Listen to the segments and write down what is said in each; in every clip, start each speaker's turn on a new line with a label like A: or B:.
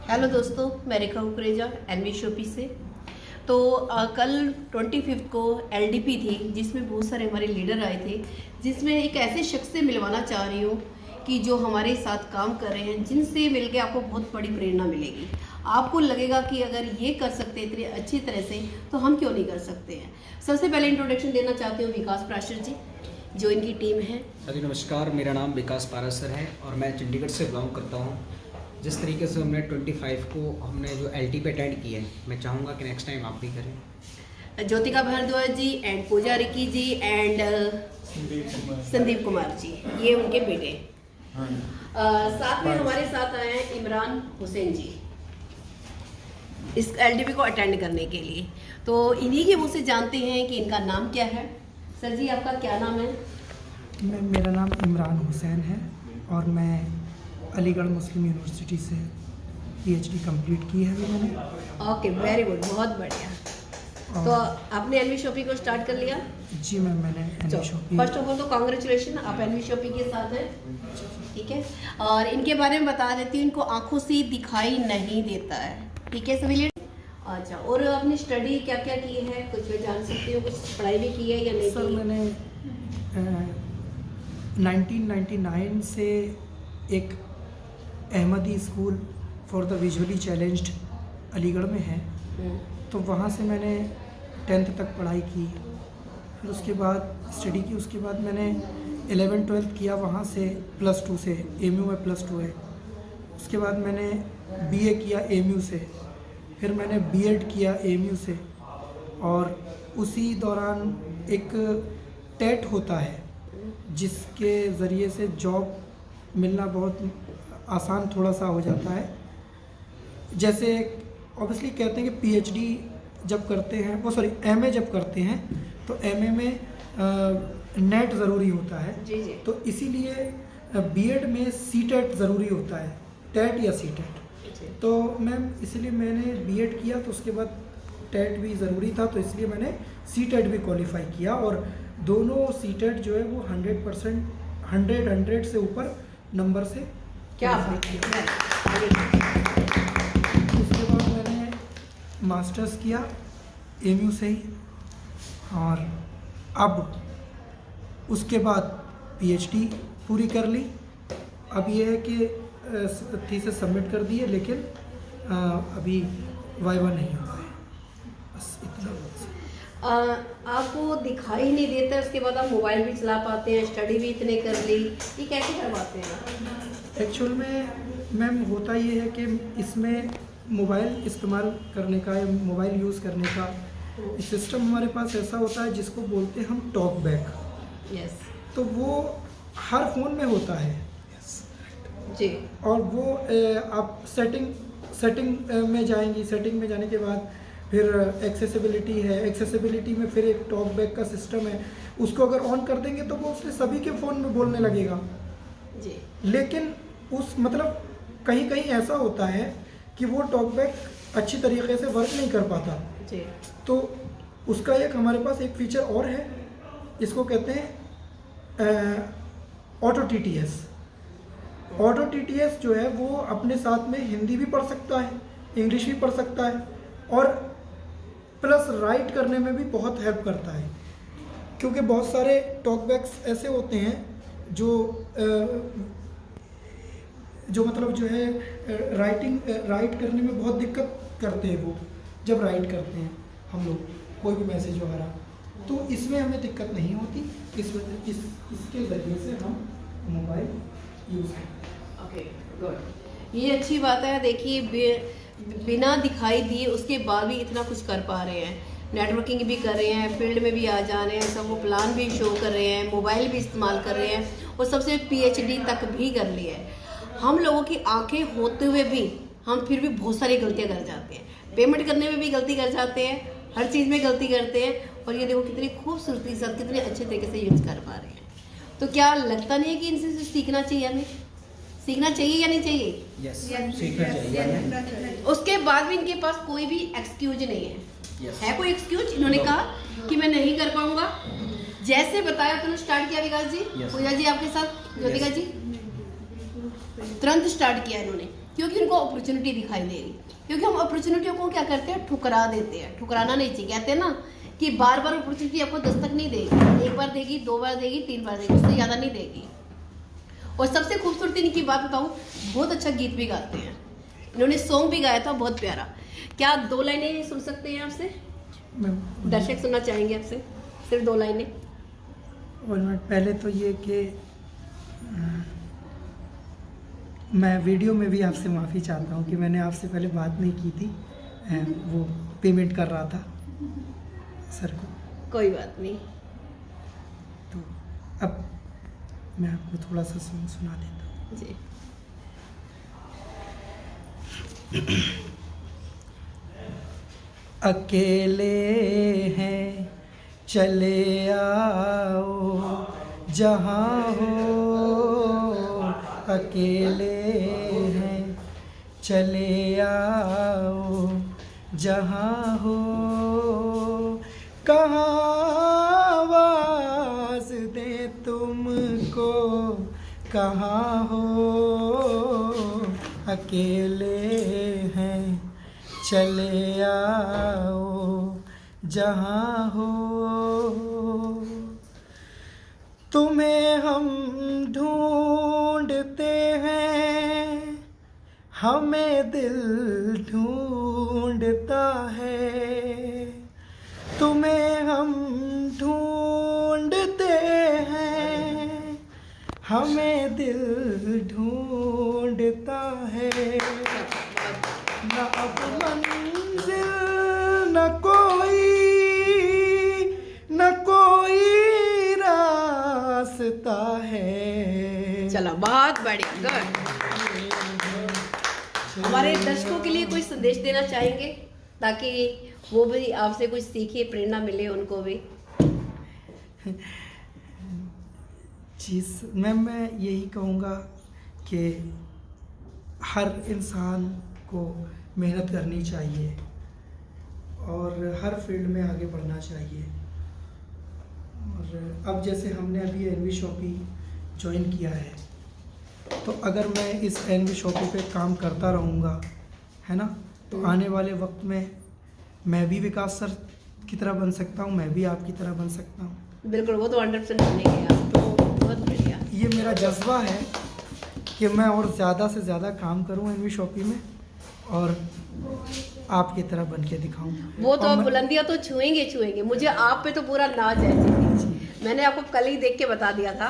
A: Hello दोस्तों, मैं रेखा Kukreja N V shoppe से। तो कल 25 को एलडीपी थी जिसमें बहुत सारे हमारे लीडर आए थे, जिसमें एक ऐसे शख्स से मिलवाना चाह रही हूँ कि जो हमारे साथ काम कर रहे हैं, जिनसे मिलके आपको बहुत बड़ी प्रेरणा मिलेगी। आपको लगेगा कि अगर ये कर सकते हैं इतनी अच्छी तरह से तो हम क्यों नहीं कर सकते हैं। सबसे पहले इंट्रोडक्शन देना चाहती हूँ विकास पाराशर जी, जो इनकी टीम है।
B: जी नमस्कार, मेरा नाम विकास पाराशर है और मैं चंडीगढ़ से बिलोंग करता हूँ। जिस तरीके से हमने 25 को हमने जो एलटी पे अटेंड किया है, मैं चाहूँगा कि नेक्स्ट टाइम आप भी करें।
A: ज्योतिका भारद्वाज जी एंड पूजा रिकी जी एंड संदीप कुमार जी, ये उनके बेटे। साथ में हमारे साथ आए हैं इमरान हुसैन जी इस एलडीपी को अटेंड करने के लिए। तो इन्हीं के मुँह से जानते हैं कि इनका नाम क्या है। सर जी, आपका क्या नाम है?
C: मेरा नाम इमरान हुसैन है और मैं अलीगढ़ मुस्लिम यूनिवर्सिटी से पीएचडी कंप्लीट की है अभी मैंने।
A: ओके, वेरी गुड, बहुत बढ़िया। तो आपने एनवी शॉपी को स्टार्ट कर लिया?
C: जी मैंने envy shoppy.
A: First of all तो कांग्रेचुलेशन, आप एनवी शॉपी के साथ हैं, ठीक है। और इनके बारे में बता देती हूँ, इनको आंखों से दिखाई नहीं देता है, ठीक है सभी। अच्छा, और आपने स्टडी क्या क्या की है, कुछ मैं जान सकती हूँ? कुछ पढ़ाई भी की है या नहीं?
C: सर मैंने 1999 से एक Ahmadi school for the visually challenged Aligarh में है, तो वहाँ से मैंने 10th तक पढ़ाई की। फिर उसके बाद स्टडी की, उसके बाद मैंने 11th-12th किया वहाँ से +2 से। एमयू में +2 है। उसके बाद मैंने बीए किया एमयू से, फिर मैंने बीएड किया एमयू से। और उसी दौरान एक टेट होता है जिसके ज़रिए से जॉब मिलना बहुत आसान थोड़ा सा हो जाता है। जैसे ऑब्वियसली कहते हैं कि पीएचडी जब करते हैं, वो सॉरी एमए जब करते हैं तो एमए में नेट ज़रूरी होता है।
A: जी जी।
C: तो इसीलिए बीएड में सीटेट ज़रूरी होता है, टेट या सीटेट। तो मैम इसलिए मैंने बीएड किया, तो उसके बाद टेट भी ज़रूरी था, तो इसलिए मैंने सीटेट भी क्वालिफाई किया। और दोनों सीटेट जो है वो 100% 100 से ऊपर नंबर से
A: क्या
C: उसके बाद मैंने मास्टर्स किया एमयू से ही, और अब उसके बाद पीएचडी पूरी कर ली। अब ये है कि थीसिस सबमिट कर दिए, लेकिन अभी वाइवा नहीं हुआ है, बस इतना।
A: आपको दिखाई नहीं देता, उसके बाद आप मोबाइल भी चला पाते हैं, स्टडी भी इतने कर ली, ये कैसे करवाते हैं?
C: एक्चुअल में मैम होता ये है कि इसमें मोबाइल इस्तेमाल करने का या मोबाइल यूज़ करने का सिस्टम हमारे पास ऐसा होता है जिसको बोलते हैं हम टॉक बैक।
A: यस।
C: तो वो हर फ़ोन में होता है
A: जी।
C: और वो आप सेटिंग में जाएंगी। सेटिंग में जाने के बाद फिर एक्सेसिबिलिटी है, एक्सेसिबिलिटी में फिर एक टॉक बैक का सिस्टम है। उसको अगर ऑन कर देंगे तो वो उसने सभी के फ़ोन में बोलने लगेगा
A: जी।
C: लेकिन उस मतलब कहीं कहीं ऐसा होता है कि वो टॉक बैक अच्छी तरीके से वर्क नहीं कर पाता
A: जी।
C: तो उसका एक हमारे पास एक फीचर और है, इसको कहते हैं ऑटो टीटीएस। ऑटो टीटीएस जो है वो अपने साथ में हिंदी भी पढ़ सकता है, इंग्लिश भी पढ़ सकता है, और प्लस राइट करने में भी बहुत हेल्प करता है। क्योंकि बहुत सारे टॉक बैक्स ऐसे होते हैं जो मतलब जो है राइट करने में बहुत दिक्कत करते हैं। वो जब राइट करते हैं हम लोग कोई भी मैसेज वगैरह, तो इसमें हमें दिक्कत नहीं होती। इसके ज़रिए से हम मोबाइल यूज़ करते हैं।
A: ओके, गुड, ये अच्छी बात है। देखिए, बिना दिखाई दिए उसके बाद भी इतना कुछ कर पा रहे हैं, नेटवर्किंग भी कर रहे हैं, फील्ड में भी आ जा रहे हैं, सब वो प्लान भी शो कर रहे हैं, मोबाइल भी इस्तेमाल कर रहे हैं, और सबसे पीएचडी तक भी कर ली है। हम लोगों की आंखें होते हुए भी हम फिर भी बहुत सारी गलतियां कर जाते हैं, पेमेंट करने में भी गलती कर जाते हैं, हर चीज़ में गलती करते हैं। और ये देखो कितनी खूबसूरती के साथ कितने अच्छे तरीके से यूज़ कर पा रहे हैं। तो क्या लगता नहीं है कि इनसे सीखना चाहिए? हमें सीखना चाहिए या नहीं चाहिए?
B: यस, सीखना चाहिए।
A: उसके बाद भी इनके पास कोई भी एक्सक्यूज नहीं है।
B: Yes.
A: है कोई एक्सक्यूज? इन्होंने कहा कि मैं नहीं कर पाऊंगा, जैसे बताया तुमने स्टार्ट किया विकास जी।
B: Yes.
A: पूजा जी आपके साथ, ज्योतिका जी तुरंत स्टार्ट किया इन्होंने। क्योंकि उनको अपॉर्चुनिटी दिखाई दे रही। क्योंकि हम अपॉर्चुनिटियों को क्या करते हैं, ठुकरा देते हैं। ठुकराना नहीं चाहिए। कहते हैं ना कि बार बार अपॉर्चुनिटी आपको दस्तक नहीं देगी, एक बार देगी, 2 बार देगी, 3 बार देगी, उससे ज़्यादा नहीं देगी। और सबसे खूबसूरती इनकी बात बताऊँ, बहुत अच्छा गीत भी गाते हैं। इन्होंने सॉन्ग भी गाया था बहुत प्यारा। क्या आप 2 लाइनें सुन सकते हैं आपसे? दर्शक सुनना चाहेंगे आपसे, सिर्फ 2 लाइनें।
C: 1 मिनट। पहले तो ये कि मैं वीडियो में भी आपसे माफ़ी चाहता हूँ कि मैंने आपसे पहले बात नहीं की थी। वो पेमेंट कर रहा था सर को।
A: कोई बात नहीं।
C: तो अब मैं आपको थोड़ा सा सॉन्ग सुना देता हूँ
A: जी।
C: अकेले हैं चले आओ जहाँ हो, अकेले हैं चले आओ जहाँ हो, कहाँ आवाज़ दे तुमको, कहाँ हो, अकेले हैं चले आओ जहाँ हो, तुम्हें हम ढूंढते हैं, हमें दिल ढूंढता है, तुम्हें हम ढूंढते हैं, हमें दिल ढूंढता है, न अब मंजिल न कोई रास्ता है।
A: चलो, बहुत बढ़िया, गुड। हमारे दर्शकों के लिए कोई संदेश देना चाहेंगे ताकि वो भी आपसे कुछ सीखे, प्रेरणा मिले उनको भी?
C: चीज़ मैं यही कहूँगा कि हर इंसान को मेहनत करनी चाहिए और हर फील्ड में आगे बढ़ना चाहिए। और अब जैसे हमने अभी एनवी शॉपी ज्वाइन किया है, तो अगर मैं इस एनवी शॉपी पे काम करता रहूँगा, है ना, तो आने वाले वक्त में मैं भी विकास सर की तरह बन सकता हूँ, मैं भी आपकी तरह बन सकता हूँ।
A: बिल्कुल, वो तो 100% बनेंगे आप। तो बहुत बढ़िया।
C: ये मेरा जज्बा है कि मैं और ज़्यादा से ज़्यादा काम करूँ एनवी शॉपी में और आपकी तरह बन के दिखाऊँ।
A: वो तो आप बुलंदियां तो छुएंगे। मुझे आप पे तो पूरा नाज है जी। मैंने आपको कल ही देख के बता दिया था,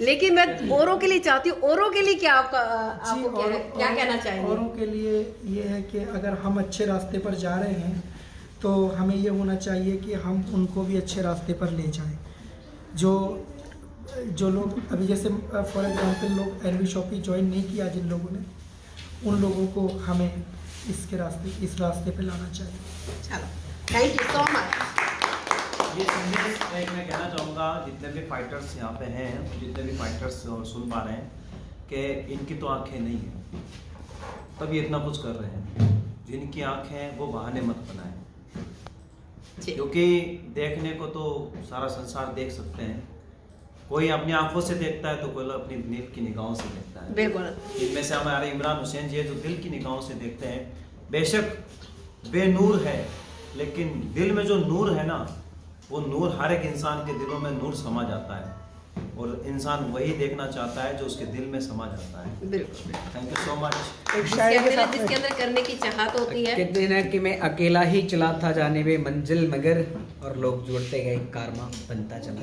A: लेकिन मैं औरों के लिए चाहती हूँ, औरों के लिए क्या आपको क्या कहना चाहेंगे?
C: औरों के लिए ये है कि अगर हम अच्छे रास्ते पर जा रहे हैं तो हमें ये होना चाहिए कि हम उनको भी अच्छे रास्ते पर ले जाएं। जो लोग अभी जैसे फॉर एग्जांपल लोग एनवी शॉपी ज्वाइन नहीं किया जिन लोगों ने, उन लोगों को हमें इस रास्ते पे लाना चाहिए।
A: चलो, थैंक यू सो मच।
D: ये संदेश मैं कहना चाहूँगा जितने भी फाइटर्स यहाँ पे हैं, जितने भी फाइटर्स सुन पा रहे हैं कि इनकी तो आंखें नहीं हैं, तभी इतना कुछ कर रहे हैं। जिनकी आंखें हैं वो बहाने मत बनाएं, क्योंकि देखने को तो सारा संसार देख सकते हैं। कोई अपनी आंखों से देखता है तो कोई अपनी दिल की निगाहों से देखता है।
A: बिल्कुल।
D: इनमें से हमारे इमरान हुसैन जी है जो दिल की निगाहों से देखते हैं। बेशक बेनूर है, लेकिन दिल में जो नूर है ना, वो नूर हर एक इंसान के दिलों में नूर समा जाता है और इंसान वही देखना चाहता है जो उसके दिल में समा जाता है।
A: बिल्कुल।
D: Thank you so much.
A: जिसके अंदर करने की चाहत होती है।
B: कहते हैं ना कि मैं अकेला ही चला था जाने में मंजिल मगर, और लोग जुड़ते गए, कारवा बनता चला।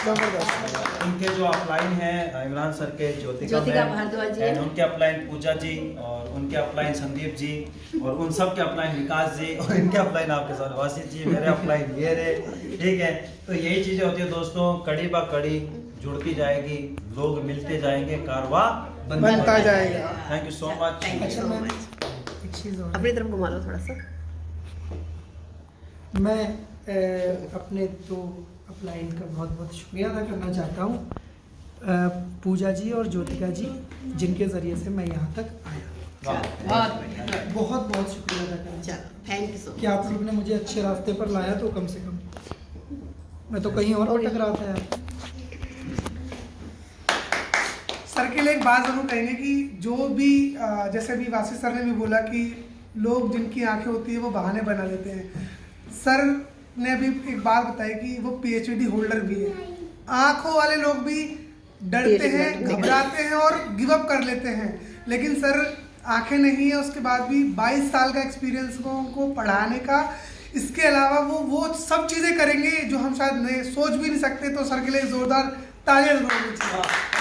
D: उनके जो अपलाइन हैं इमरान सर के, ज्योतिका
A: भारद्वाज जी,
D: उनके अपलाइन पूजा जी, और उनके अपलाइन संदीप जी, और उन सब के अपलाइन विकास जी, और इनके अपलाइन आपके साथ वासिफ जी, मेरे अपलाइन ये रहे। ठीक है, तो यही चीजें होती है दोस्तों, कड़ी बा कड़ी जुड़ती जाएगी, लोग मिलते जाएंगे, कारवा
C: बनता जाएगा।
D: Thank you so much.
A: Thank you so much.
C: एक चीज़ और,
A: अपनी तरफ घुमा लो थोड़ा सा।
C: मैं अपने तो अपलाइन का बहुत बहुत शुक्रिया अदा करना चाहता हूँ पूजा जी और ज्योतिका जी, जिनके ज़रिए से मैं यहाँ तक आया।
A: बहुत बढ़िया।
C: बहुत बहुत शुक्रिया अदा करना
A: चलो, थैंक यू सो
C: कि आप लोग ने मुझे अच्छे रास्ते पर लाया, तो कम से कम मैं तो कहीं और भटक रहा था यार।
E: सर के लिए एक बात जरूर कहेंगे कि जो भी जैसे भी वासी सर ने भी बोला कि लोग जिनकी आंखें होती है वो बहाने बना लेते हैं, सर ने अभी एक बात बताई कि वो PhD होल्डर भी है। आंखों वाले लोग भी डरते हैं, घबराते हैं और गिव अप कर लेते हैं, लेकिन सर आंखें नहीं है उसके बाद भी 22 साल का एक्सपीरियंस को उनको पढ़ाने का, इसके अलावा वो सब चीज़ें करेंगे जो हम शायद नहीं सोच भी नहीं सकते। तो सर के लिए जोरदार तालियां जरूर होनी चाहिए।